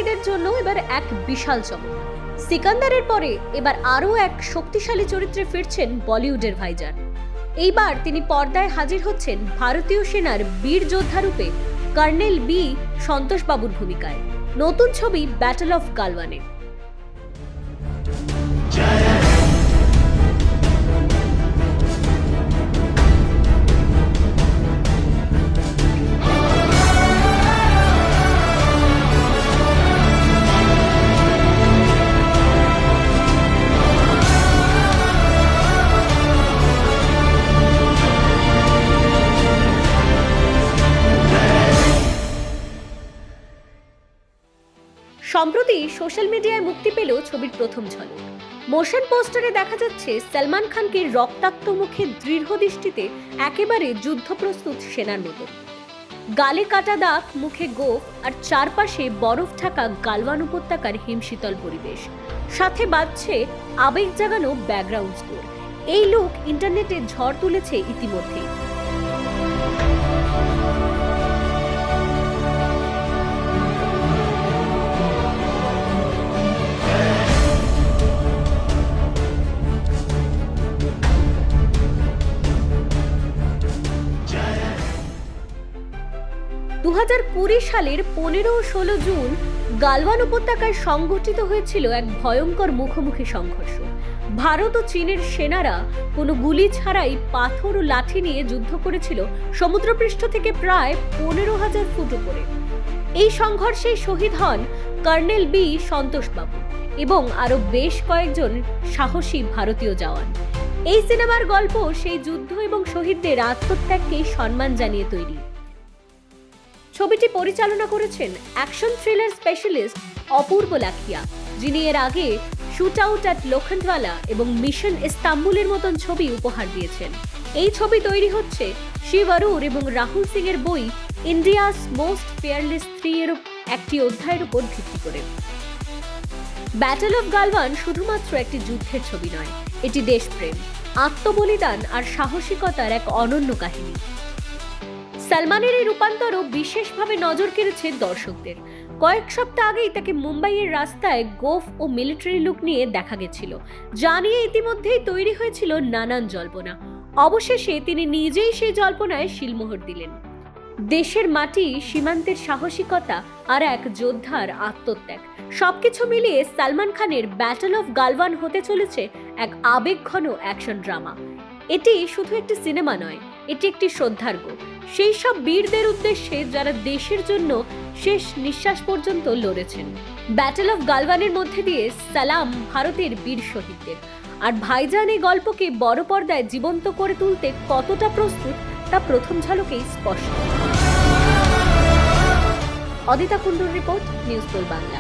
প্রেমীদের জন্য এবার এক বিশাল চমক। সিকান্দারের পরে এবার আরও এক শক্তিশালী চরিত্রে ফিরছেন বলিউডের ভাইজান। এইবার তিনি পর্দায় হাজির হচ্ছেন ভারতীয় সেনার বীর যোদ্ধা রূপে কর্নেল বি সন্তোষ বাবুর ভূমিকায় নতুন ছবি ব্যাটল অফ গালওয়ানে। সম্প্রতি সোশ্যাল মিডিয়ায় মুক্তি পেল ছবির প্রথম ঝলক। মোশন পোস্টারে দেখা যাচ্ছে সলমান খানকে রক্তাক্ত মুখে দৃঢ় দৃষ্টিতে একেবারে যুদ্ধপ্রস্তুত সেনার মতো। গালে কাটা দাগ, মুখে গোঁফ আর চারপাশে বরফ ঢাকা গালওয়ান উপত্যকার হিমশীতল পরিবেশ, সাথে বাজছে আবেগ জাগানো ব্যাকগ্রাউন্ড স্কোর। এই লুক ইন্টারনেটে ঝড় তুলেছে ইতিমধ্যেই। 2020 সালের 15 ও 16 জুন গালওয়ান উপত্যকায় সংঘটিত হয়েছিল এক ভয়ঙ্কর মুখোমুখি সংঘর্ষ। ভারত ও চীনের সেনারা কোনো গুলি ছাড়াই পাথর ও লাঠি নিয়ে যুদ্ধ করেছিল সমুদ্রপৃষ্ঠ থেকে প্রায় 15,000 ফুট উপরে। এই সংঘর্ষে শহীদ হন কর্নেল বি সন্তোষ বাবু এবং আরো বেশ কয়েকজন সাহসী ভারতীয় জওয়ান। এই সিনেমার গল্প সেই যুদ্ধ এবং শহীদদের আত্মত্যাগকে সম্মান জানিয়ে তৈরি। ছবিটি পরিচালনা করেছেন অ্যাকশন থ্রিলার স্পেশালিস্ট অপূর্ব লাখিয়া, যিনি এর আগে শুট আউট অ্যাট লোখন্ডওয়ালা এবং মিশন ইস্তাম্বুলের মতন ছবি উপহার দিয়েছেন। এই ছবি তৈরি হচ্ছে শিব আরুর এবং রাহুল সিং এর বই ইন্ডিয়াস মোস্ট ফেয়ারলেস 3 এর একটি অধ্যায়ের উপর ভিত্তি করে। ব্যাটল অফ গালওয়ান শুধুমাত্র একটি যুদ্ধের ছবি নয়, এটি দেশপ্রেম, আত্মবলিদান আর সাহসিকতার এক অনন্য কাহিনী। সলমানের এই রূপান্তরও বিশেষভাবে নজর কেড়েছে দর্শকদের। কয়েক সপ্তাহ আগেই তাকে মুম্বাইয়ের রাস্তায় গোফ ও মিলিটারি লুক নিয়ে দেখা গেছিল, যা নিয়ে ইতিমধ্যেই তৈরি হয়েছিল নানান জল্পনা। অবশেষে তিনি নিজেই সেই জল্পনায় শিলমোহর দিলেন। দেশের মাটি, সীমান্তের সাহসিকতা আর এক যোদ্ধার আত্মত্যাগ, সবকিছু মিলিয়ে সলমান খানের ব্যাটল অফ গালওয়ান হতে চলেছে এক আবেগঘন অ্যাকশন ড্রামা। এটি শুধু একটি সিনেমা নয়, এটি একটি শ্রদ্ধার্ঘ সেই সব বীরদের উদ্দেশ্যে যারা দেশের জন্য শেষ নিঃশ্বাস পর্যন্ত লড়েছেন। ব্যাটল অফ গালওয়ানের মধ্যে দিয়ে সালাম ভারতের বীর শহীদদের, আর ভাইজান এই গল্পকে বড় পর্দায় জীবন্ত করে তুলতে কতটা প্রস্তুত তা প্রথম ঝলকেই স্পষ্ট। Adita কুণ্ডুর report, news 12 Bangla.